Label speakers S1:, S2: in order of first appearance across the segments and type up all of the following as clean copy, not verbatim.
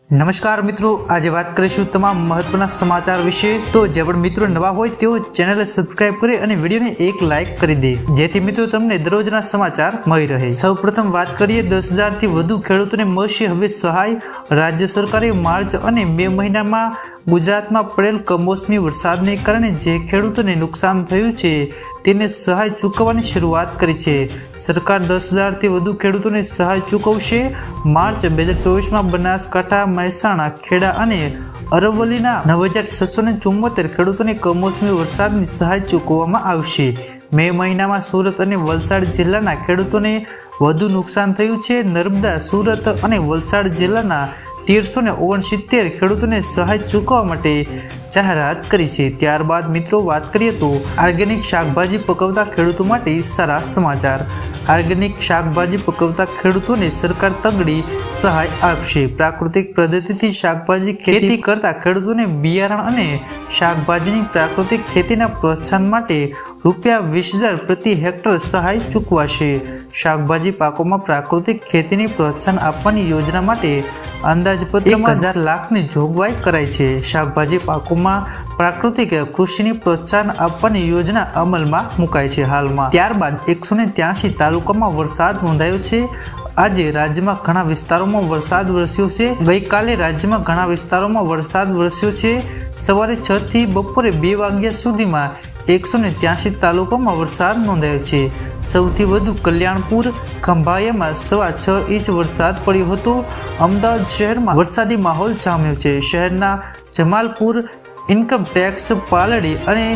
S1: નમસ્કાર મિત્રો, આજે વાત કરીશું તમામ મહત્વના સમાચાર વિશે। તો જે પણ મિત્રો નવા હોય તેઓ ચેનલ સબસ્ક્રાઇબ કરી અને વિડીયોને એક લાઇક કરી દે, જેથી મિત્રો તમને દરરોજના સમાચાર મળી રહે। સૌપ્રથમ વાત કરીએ, 10,000 થી વધુ ખેડૂતોને મળશે હવે સહાય। રાજ્ય સરકારે માર્ચ અને મે મહિનામાં ગુજરાતમાં પડેલ કમોસમી વરસાદને કારણે જે ખેડૂતોને નુકસાન થયું છે તેને સહાય ચૂકવવાની શરૂઆત કરી છે। સરકાર 10,000 થી વધુ ખેડૂતોને સહાય ચૂકવશે। માર્ચ 2024માં બનાસકાંઠા, મહેસાણા, ખેડા અને અરવલ્લીના 9,674 ખેડૂતોને કમોસમી વરસાદની સહાય ચૂકવવામાં આવશે। મે મહિનામાં સુરત અને વલસાડ જિલ્લાના ખેડૂતોને વધુ નુકસાન થયું છે। નર્મદા, સુરત અને વલસાડ જિલ્લાના 1,369 ખેડૂતોને સહાય ચૂકવવા માટે જાહેરાત કરી છે। ત્યારબાદ મિત્રો વાત કરીએ તો ઓર્ગેનિક શાકભાજી પકવતા ખેડૂતો માટે સારા સમાચાર। ઓર્ગેનિક શાકભાજી પકવતા ખેડૂતોને સરકાર તગડી સહાય આપશે। પ્રાકૃતિક પદ્ધતિથી શાકભાજી ખેતી કરતા ખેડૂતોને બિયારણ અને શાકભાજીની પ્રાકૃતિક ખેતીના પ્રોત્સાહન માટે ₹20,000 પ્રતિ હેક્ટર સહાય ચૂકવાશે। શાકભાજી પાકોમાં પ્રાકૃતિક ખેતીને પ્રોત્સાહન આપવાની યોજના માટે અંદાજપત્રમાં 1,000 લાખની જોગવાઈ કરાઈ છે। શાકભાજી પાકોમાં પ્રાકૃતિક કૃષિને પ્રોત્સાહન આપવાની યોજના અમલમાં મુકાઈ છે હાલમાં। ત્યારબાદ 183 તાલુકામાં વરસાદ નોંધાયો છે। આજે રાજ્યમાં ઘણા વિસ્તારોમાં વરસાદ વરસ્યો છે। ગઈકાલે રાજ્યમાં ઘણા વિસ્તારોમાં વરસાદ વરસ્યો છે। સવારે 6 થી બપોરે 2 વાગ્યા સુધીમાં 183 તાલુકામાં વરસાદ નોંધાયો છે। સૌથી વધુ કલ્યાણપુર, ખંભાળિયામાં 6.25 ઇંચ વરસાદ પડ્યો હતો। અમદાવાદ શહેરમાં વરસાદી માહોલ જામ્યો છે। શહેરના જમાલપુર, ઇન્કમટેક્સ, પાલડી અને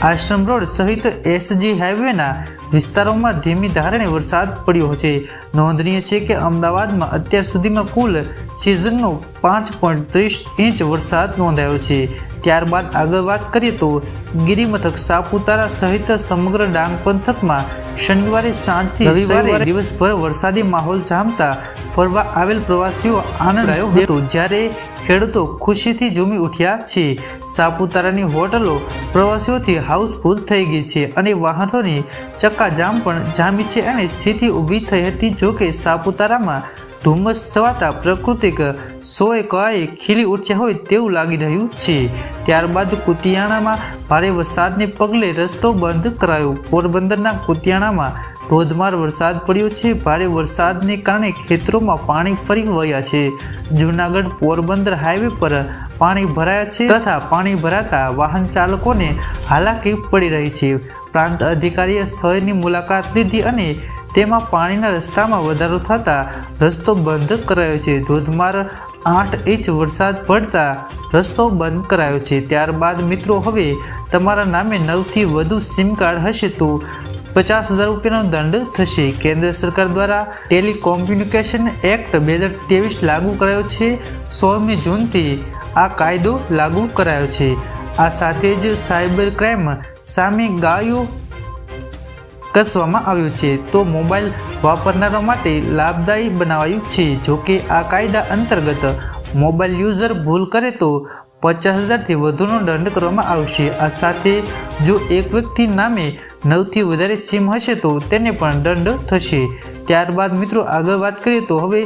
S1: આશ્રમ રોડ સહિત SG હાઈવેના વિસ્તારોમાં ધીમી ધારે વરસાદ પડ્યો છે। નોંધનીય છે કે અમદાવાદમાં અત્યાર સુધીમાં કુલ સિઝનનો 5.30 ઇંચ વરસાદ નોંધાયો છે। ત્યારબાદ આગળ વાત કરીએ તો ગિરિમથક સાપુતારા સહિત સમગ્ર ડાંગ પંથકમાં શનિવારે સાંજથી રવિવારે દિવસભર વરસાદી માહોલ જામતા ફરવા આવેલ પ્રવાસીઓ આનંદ આવ્યો હતો, જ્યારે ખેડૂતો ખુશીથી ઝૂમી ઉઠ્યા છે। સાપુતારાની હોટલો પ્રવાસીઓથી હાઉસફુલ થઈ ગઈ છે અને વાહનોની ચક્કાજામ પણ જામી છે અને સ્થિતિ ઊભી થઈ હતી। જોકે સાપુતારામાં ધુમ્મસ છવાતા પ્રાકૃતિક સોયકાએ ખીલી ઉઠ્યા હોય તેવું લાગી રહ્યું છે। ત્યારબાદ કુતિયાણામાં ભારે વરસાદને પગલે રસ્તો બંધ કરાયો। પોરબંદરના કુતિયાણામાં ધોધમાર વરસાદ પડ્યો છે। ભારે વરસાદને કારણે ખેતરોમાં પાણી ફરી વળ્યા છે। જૂનાગઢ પોરબંદર હાઈવે પર પાણી ભરાયા છે તથા પાણી ભરાતા વાહન ચાલકોને હાલાકી પડી રહી છે। પ્રાંત અધિકારીએ સ્થળની મુલાકાત લીધી અને તેમાં પાણીના રસ્તામાં વધારો થતાં રસ્તો બંધ કરાયો છે। ધોધમાર 8 ઇંચ વરસાદ પડતા રસ્તો બંધ કરાયો છે। ત્યારબાદ મિત્રો હવે તમારા નામે 9 થી વધુ સિમ કાર્ડ હશે તો ₹50,000 દંડ થશે। કેન્દ્ર સરકાર દ્વારા ટેલિકોમ્યુનિકેશન એક્ટ 2023 લાગુ કરાયો છે। 16મી જૂનથી આ કાયદો લાગુ કરાયો છે। આ સાથે જ સાયબર ક્રાઇમ સામે ગાયો કસવામાં આવ્યું છે તો મોબાઈલ વાપરનારા માટે લાભદાયી બનાવાયું છે। જોકે આ કાયદા અંતર્ગત મોબાઈલ યુઝર ભૂલ કરે તો ₹50,000 થી વધુનો દંડ કરવામાં આવશે। આ સાથે જો એક વ્યક્તિ નામે 9 થી વધારે સિમ હશે તો તેને પણ દંડ થશે। ત્યારબાદ મિત્રો આગળ વાત કરીએ તો હવે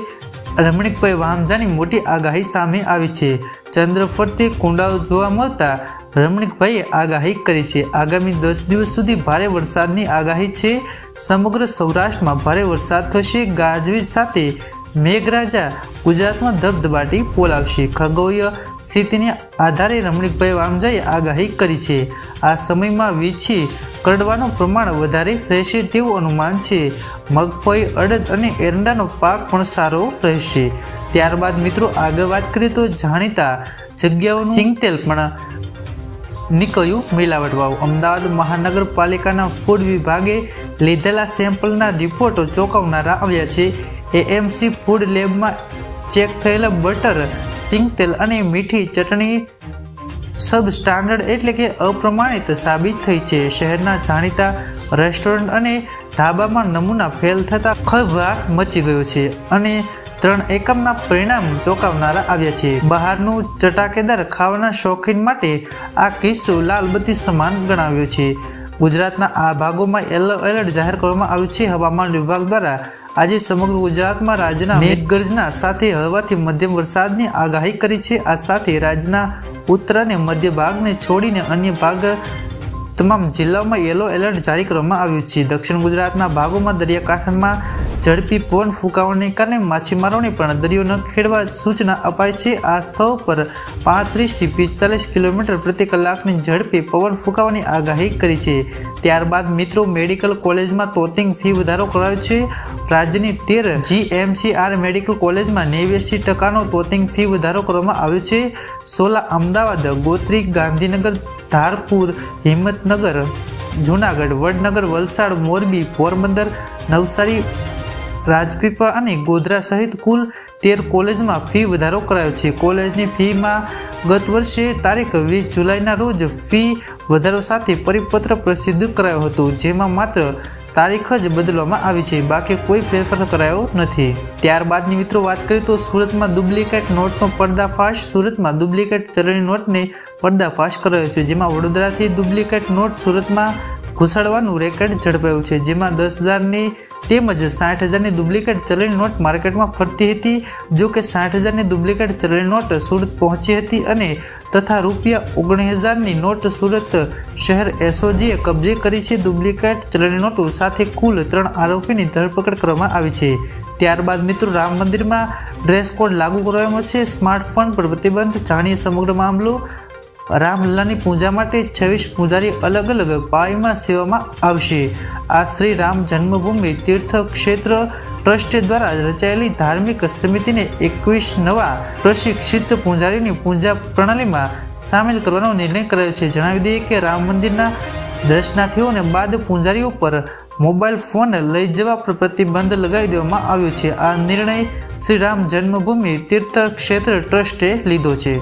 S1: રમણીકભાઈ વામજાની મોટી આગાહી સામે આવી છે। ચંદ્ર ફરતે કુંડાળો જોવા મળતા રમણીકભાઈએ આગાહી કરી છે। આગામી 10 દિવસ સુધી ભારે વરસાદની આગાહી છે। સમગ્ર સૌરાષ્ટ્રમાં ભારે વરસાદ થશે। ગાજવીજ સાથે મેઘરાજા ગુજરાતમાં ધબધબાટી બોલાવશે। ખગોળીય સ્થિતિને આધારે રમણીકભાઈ વામજાએ આગાહી કરી છે। આ સમયમાં વીછી કરડવાનું પ્રમાણ વધારે રહેશે તેવું અનુમાન છે। મગફળી, અડદ અને એરંડાનો પાક પણ સારો રહેશે। ત્યારબાદ મિત્રો આગળ વાત કરીએ તો જાણીતા જગ્યાઓનું સિંગતેલ પણ નીકળ્યું મિલાવટવાળું। અમદાવાદ મહાનગરપાલિકાના ફૂડ વિભાગે લીધેલા સેમ્પલના રિપોર્ટો ચોંકાવનારા આવ્યા છે। AMC ફૂડ લેબમાં ચેક થયેલા બટર, સિંગતેલ અને મીઠી ચટણી સબસ્ટાન્ડર્ડ એટલે કે અપ્રમાણિત સાબિત થઈ છે। શહેરના જાણીતા રેસ્ટોરન્ટ અને ઢાબામાં નમૂના ફેલ થતાં ખળભળાટ મચી ગયો છે અને 3 એકમના પરિણામ ચોંકાવનારા આવ્યા છે। બહારનું ચટાકેદાર ખાવાના શોખીન માટે આ કિસ્સો લાલબત્તી સમાન ગણાવ્યો છે। ગુજરાતના આ ભાગોમાં યલો એલર્ટ જાહેર કરવામાં આવ્યું છે। હવામાન વિભાગ દ્વારા આજે સમગ્ર ગુજરાતમાં રાજ્યના મેઘગર્જના સાથે હળવાથી મધ્યમ વરસાદની આગાહી કરી છે। આ સાથે રાજ્યના ઉત્તર અને મધ્ય ભાગને છોડીને અન્ય ભાગ તમામ જિલ્લાઓમાં યલો એલર્ટ જારી કરવામાં આવ્યું છે। દક્ષિણ ગુજરાતના ભાગોમાં દરિયાકાંઠામાં ઝડપી પવન ફૂંકાવાને કારણે માછીમારોને પણ દરિયો ન ખેડવા સૂચના અપાઈ છે। આ સ્થળો પર 35 થી 45 કિલોમીટર પ્રતિ કલાકની ઝડપે પવન ફૂંકાવાની આગાહી કરી છે। ત્યારબાદ મિત્રો મેડિકલ કોલેજમાં ટોટિંગ ફી વધારો કરાયો છે। રાજ્યની 13 GMCR મેડિકલ કોલેજમાં 89% ટોટિંગ ફી વધારો કરવામાં આવ્યો છે। સોલા, અમદાવાદ, ગોત્રી, ગાંધીનગર, ધારપુર, હિંમતનગર, જૂનાગઢ, વડનગર, વલસાડ, મોરબી, પોરબંદર, નવસારી, રાજપીપળા અને ગોધરા સહિત કુલ 13 કોલેજમાં ફી વધારો કરાયો છે। કોલેજની ફીમાં ગત વર્ષે તારીખ 20 જુલાઈના રોજ ફી વધારો સાથે પરિપત્ર પ્રસિદ્ધ કરાયો હતો, જેમાં માત્ર તારીખ જ બદલવામાં આવી છે, બાકી કોઈ ફેરફાર કરાયો નથી। ત્યારબાદની મિત્રો વાત કરીએ તો સુરતમાં ડુપ્લિકેટ નોટનો પર્દાફાશ। સુરતમાં ડુપ્લિકેટ ચલણી નોટને પર્દાફાશ કરાયો છે, જેમાં વડોદરાથી ડુપ્લિકેટ નોટ સુરતમાં ઘુસાડવાનું રેકેટ ઝડપાયું છે, જેમાં 10,000ની તેમજ 60,000ની ડુપ્લિકેટ ચલણી નોટ માર્કેટમાં ફરતી હતી। જો કે 60,000ની ડુપ્લિકેટ ચલણી નોટ સુરત પહોંચી હતી અને તથા ₹19,000ની નોટ સુરત શહેર SOGએ કબજે કરી છે। ડુપ્લિકેટ ચલણી નોટો સાથે કુલ 3 આરોપીની ધરપકડ કરવામાં આવી છે। ત્યારબાદ મિત્રો રામ મંદિરમાં ડ્રેસ કોડ લાગુ કરવામાં છે, સ્માર્ટફોન પર પ્રતિબંધ। જાણીએ સમગ્ર મામલો। રામલલ્લાની પૂજા માટે 26 પૂજારી અલગ અલગ પાળીમાં સેવામાં આવશે। આ શ્રી રામ જન્મભૂમિ તીર્થ ક્ષેત્ર ટ્રસ્ટ દ્વારા રચાયેલી ધાર્મિક સમિતિને 21 નવા પ્રશિક્ષિત પૂજારીની પૂજા પ્રણાલીમાં સામેલ કરવાનો નિર્ણય કરાયો છે। જણાવી દઈએ કે રામ મંદિરના દર્શનાર્થીઓને બાદ પૂજારીઓ પર મોબાઈલ ફોન લઈ જવા પર પ્રતિબંધ લગાવી દેવામાં આવ્યો છે। આ નિર્ણય શ્રી રામ જન્મભૂમિ તીર્થ ક્ષેત્ર ટ્રસ્ટે લીધો છે।